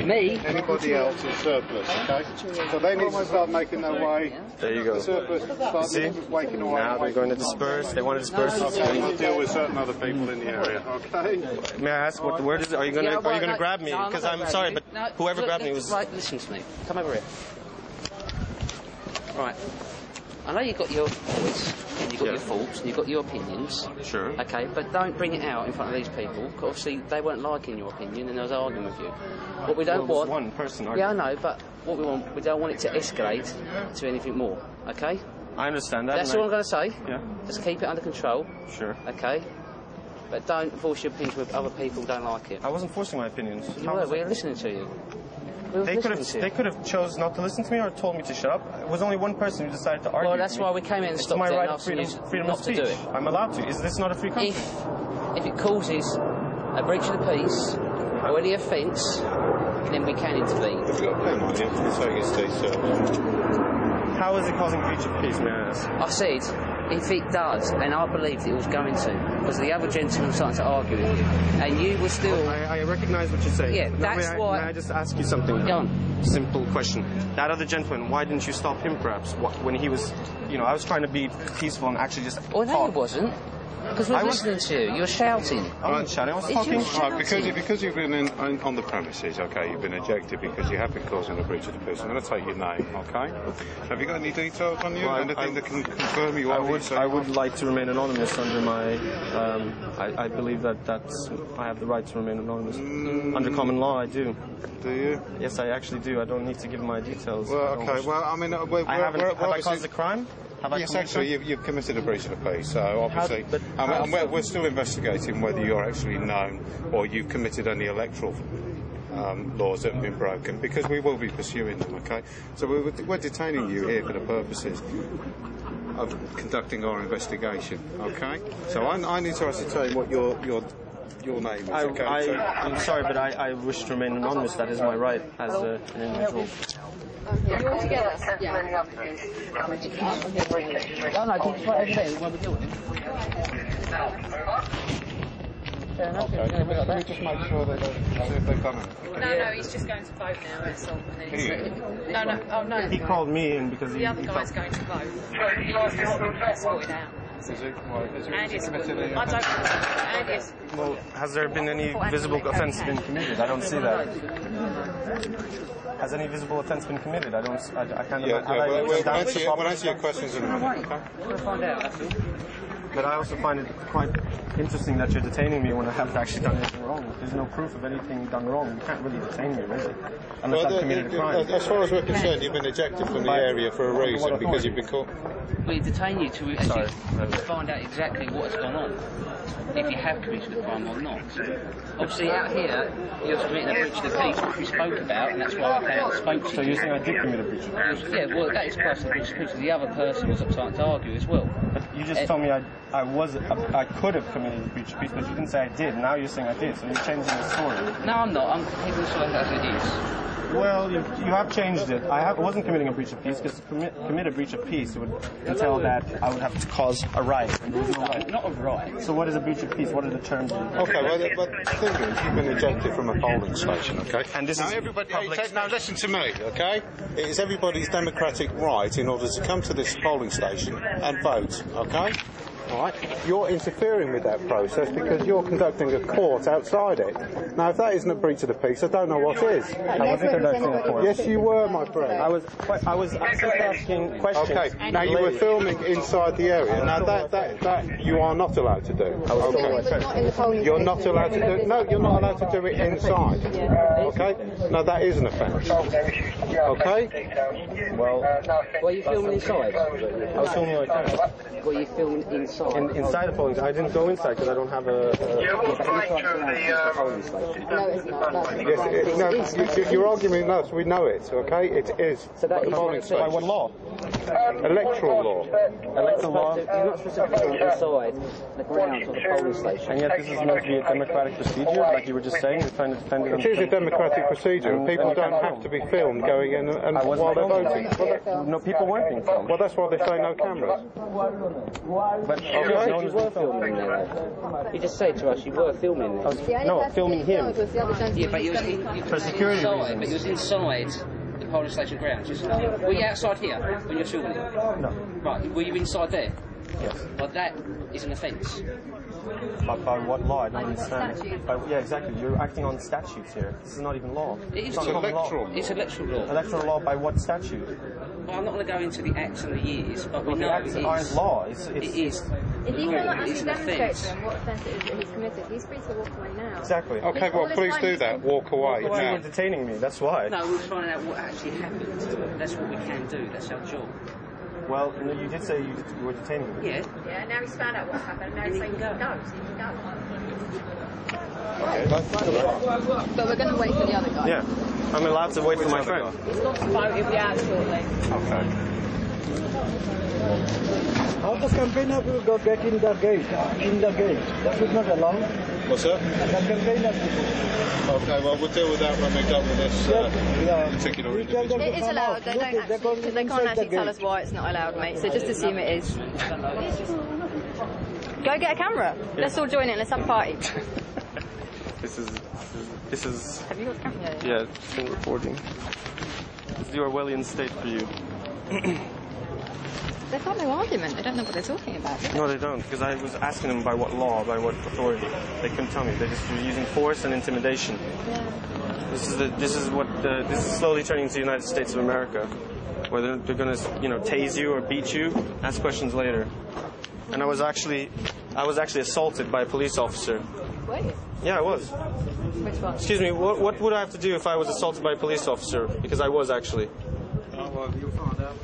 Me? Anybody else is surplus, okay? So they need to start making their way. There you go. The surplus start waking away. Now they're going to disperse. They want to disperse. Okay, we'll deal with certain other people in the area, okay? May I ask what the word is? Are you going to grab me? Because I'm sorry, but whoever grabbed me was... Right, listen to me. Come over here. Right. I know you've got your voice, and you've got your faults, and you've got your opinions. Sure. Okay, but don't bring it out in front of these people. Cause obviously, they weren't liking your opinion, and they was arguing with you. What we don't want... one person arguing. Yeah, I know, but what we don't want it to escalate to anything more, okay? I understand that. That's all I'm going to say. Yeah. Just keep it under control. Sure. Okay? But don't force your opinions with other people who don't like it. I wasn't forcing my opinions. You were. We were listening to you. They could have chose not to listen to me or told me to shut up. It was only one person who decided to argue. Well, that's why we came in and stopped it and asked you freedom of speech. to do it. I'm allowed to. Is this not a free country? If it causes a breach of the peace or any offence, then we can intervene. Have you got a pen on you? So you stay certain. How is it causing breach of peace, may I ask? I said, if it does, and I believed it was going to, because the other gentleman was starting to argue with you, and you were still... I recognise what you're saying. Yeah, that's why... May I just ask you something? Go on. Simple question. That other gentleman, why didn't you stop him, perhaps, when he was... You know, I was trying to be peaceful and actually just Oh, no, you wasn't. Because we're listening to you. You're shouting. I wasn't shouting, I was talking. Right, because you've been on the premises, okay, you've been ejected because you have been causing a breach of the peace. I'm going to take your name, okay? Have you got any details on you? Well, Anything that can confirm you are? I would like to remain anonymous under my... I believe that's... I have the right to remain anonymous. Under common law, I do. Do you? Yes, I actually do. I don't need to give my details. Well, okay, well, I mean... Have I caused a crime? Yes, actually, you've committed a breach of the peace, so obviously... we're still investigating whether you're actually known or you've committed any electoral laws that have been broken, because we will be pursuing them, okay? So we're detaining you here for the purposes of conducting our investigation, okay? So I need to ascertain what your name is, okay? I'm sorry, but I wish to remain anonymous. That is my right as an individual. You're all together? Yeah. No, can you just wait over there when we're doing it? Okay, can we just make sure that see if they come in? No, he's just going to vote now, that's all. No. He called me in because the other guy's going to vote. He was just sorted out. Well, has there been any visible offence been committed? I don't see that. Has any visible offence been committed? I can't... We'll answer your questions in a minute, okay? We'll find out. But I also find it quite interesting that you're detaining me when I haven't actually done anything wrong. If there's no proof of anything done wrong, you can't really detain me, really, unless I've committed a crime. As far as we're concerned, you've been ejected from the area for a reason, because you've been caught... We detain you to find out exactly what has gone on, if you have committed a crime or not. Obviously, out here, you're committing a breach of the peace, which we spoke about, and that's why I came out and spoke to you. So you're saying I did commit a breach of the peace? Yeah, well, that is classed as a breach of the peace. The other person was starting to argue as well. But you just told me I could have committed a breach of peace, but you didn't say I did. Now you're saying I did, so you're changing the story. No, I'm not. I'm keeping the story as it is. Well, you have changed it. I wasn't committing a breach of peace, because to commit a breach of peace would entail that I would have to cause a riot. And there was no riot. Not a riot. So what is a breach of peace? What are the terms? Okay, well, the thing is, you've been ejected from a polling station, okay? And this is everybody. Now listen to me, okay? It is everybody's democratic right in order to come to this polling station and vote, okay? Right. You're interfering with that process because you're conducting a court outside it. Now, if that isn't a breach of the peace, I don't know what is. I wasn't conducting a court. Yes, you were, my friend. I was simply asking questions. Okay. Now, you were filming inside the area. Now, that you are not allowed to do. Okay. You're not allowed to do. No, you're not allowed to do it inside. Okay. Now, that is an offence. Okay. Well, were you filming inside? I was filming like that. Were you filming inside? Inside the polling station. I didn't go inside because I don't have a... Yes, you're arguing with us. We know it, okay? It is. So that is polling station. By what law? Electoral law. Electoral law. You're not specifically inside the grounds of the polling station. And yet this is meant to be a democratic procedure, like you were just saying. You're trying to defend it. It is a democratic procedure. People don't have to be filmed going in and while they're voting. No, people weren't being filmed. Well, that's why they say no cameras. But Okay. You were filming there. You just said to us you were filming there. No, filming him. Yeah, but you was For security inside, reasons. but you was inside the polling station grounds. Were you outside here when you're filming it? No. Right, were you inside there? Yes. Well, that is an offence. But by what law? I don't understand. Yeah, exactly. You're acting on statutes here. This is not even law. It is not common law. It's electoral law. Electoral law by what statute? Well, I'm not going to go into the acts and the years, but we Well, know the acts aren't law. It is. If you cannot actually demonstrate to him what offence it is that he's committed, he's free to walk away now. Exactly. Okay, well, please do that. Walk away. But you now. were detaining me. That's why. No, we're finding out what actually happened. That's what we can do. That's our job. Well, no, you did say you were detaining me. Yeah. Yeah, now he's found out what happened, now he's saying you can go, so you can go. Okay. But we're going to wait for the other guy. Yeah. I'm allowed to wait for my friend. He's got to vote, he'll be out shortly. Okay. How the campaigner will go get in the gate? That is not allowed. What's that? The campaigner people. Okay, well, we'll deal with that when we're done with this particular We tell them individual. It is allowed, they don't actually, because they can't actually tell us why it's not allowed, mate, so just assume it is. Go get a camera. Let's all join in, let's have a party. This is. Have you got a camera? Yeah, it's been recording. It's the Orwellian state for you. They've got no argument, they don't know what they're talking about. No, they don't, because I was asking them by what law, by what authority. They couldn't tell me. They just were using force and intimidation. Yeah. This is slowly turning into the United States of America, where they're going to, tase you or beat you. Ask questions later. And I was actually assaulted by a police officer. Wait, Yeah, I was. which one? Excuse me. What would I have to do if I was assaulted by a police officer? Because I was actually. Well, you'll find out.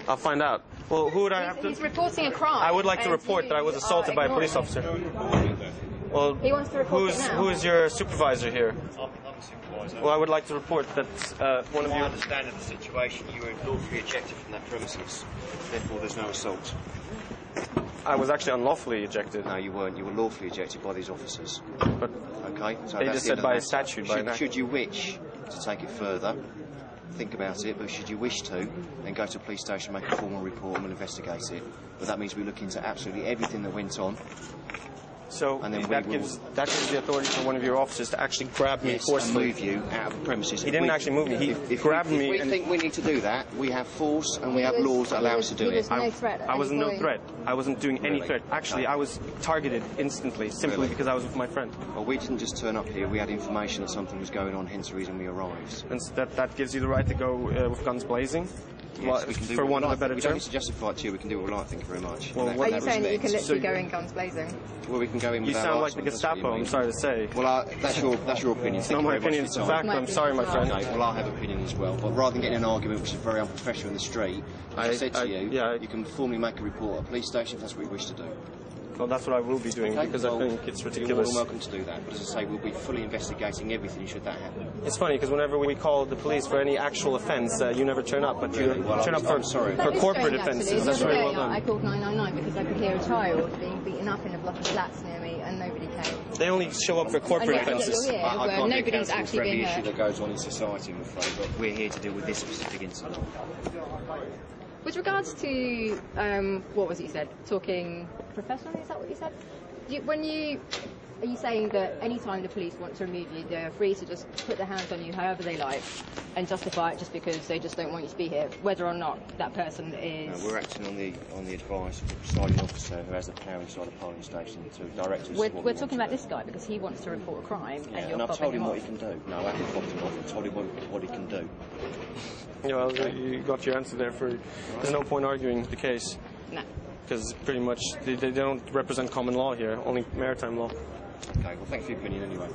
I'll find out. Well, who would I have to? He's reporting a crime. I would like to and report you that I was are assaulted by a police ignoring officer. Well, He wants to report it now. who is your supervisor here? I'm the supervisor. Well, I would like to report that one of My you. understanding of the situation, you were lawfully ejected from that premises. Therefore, there's no assault. I was actually unlawfully ejected. No, you weren't. You were lawfully ejected by these officers. But Okay? So They that's just the said end of by the a statute, matter. by an act. Should you wish to take it further, think about it, but should you wish to, then go to a police station, make a formal report, and we'll investigate it. But that means we look into absolutely everything that went on. so And then that we gives the authority for one of your officers to actually grab me And forcefully. move you out of the premises. He didn't actually move me. He grabbed me If we and think we need to do that, we have force and we have laws that allow us to do it. No threat at I was any no point. threat. I wasn't doing any Really? threat. Actually, I was targeted instantly simply Really? because I was with my friend. Well, we didn't just turn up here. We had information that something was going on, hence the reason we arrived. And that gives you the right to go with guns blazing. Yes, we can do for what want we of a like. better We don't term. need to justify it to you. We can do what we like. Thank you very much. Well, In what- Are that you saying that you can respect. literally go in guns blazing? Well, we can go in You with sound our like the arsenal, that's what Gestapo. you I'm mean. sorry to say. Well, that's your opinion. It's not my opinion. It's a fact. I'm sorry, my friend. Okay, well, I have opinion as well. But rather than getting in an argument, which is very unprofessional in the street, as I said to you, you can formally make a report at a police station if that's what you wish to do. Well, that's what I will be doing Okay, because well, I think it's You're more ridiculous. than welcome to do that. But as I say, we'll be fully investigating everything should that happen. It's funny because whenever we call the police for any actual offence, you never turn up, but you Really? Well, turn up I'm sorry. for That is corporate strange, actually. offences. The That's other very day, well I done. called 999 because I could hear a child being beaten up in a block of flats near me and nobody came. They only show up for corporate And yet offences. you're here, I where can't be nobody's accountable actually for every been issue hurt. that goes on in society, I'm afraid, but we're here to deal with this specific incident. With regards to, what was it you said? Talking professionally, is that what you said? Are you saying that any time the police want to remove you, they're free to just put their hands on you however they like and justify it just because they just don't want you to be here, whether or not that person is... We're acting on the advice of the presiding officer who has the power inside the polling station to direct us. We're talking about this guy because he wants to report a crime and you're I've fobbing told him him what off. he can do. No, I haven't fobbed him off. I've told him what he can do. Yeah, well, you got your answer there. There's no point arguing the case No. because pretty much they don't represent common law here, only maritime law. Okay, well, thanks for your opinion anyway.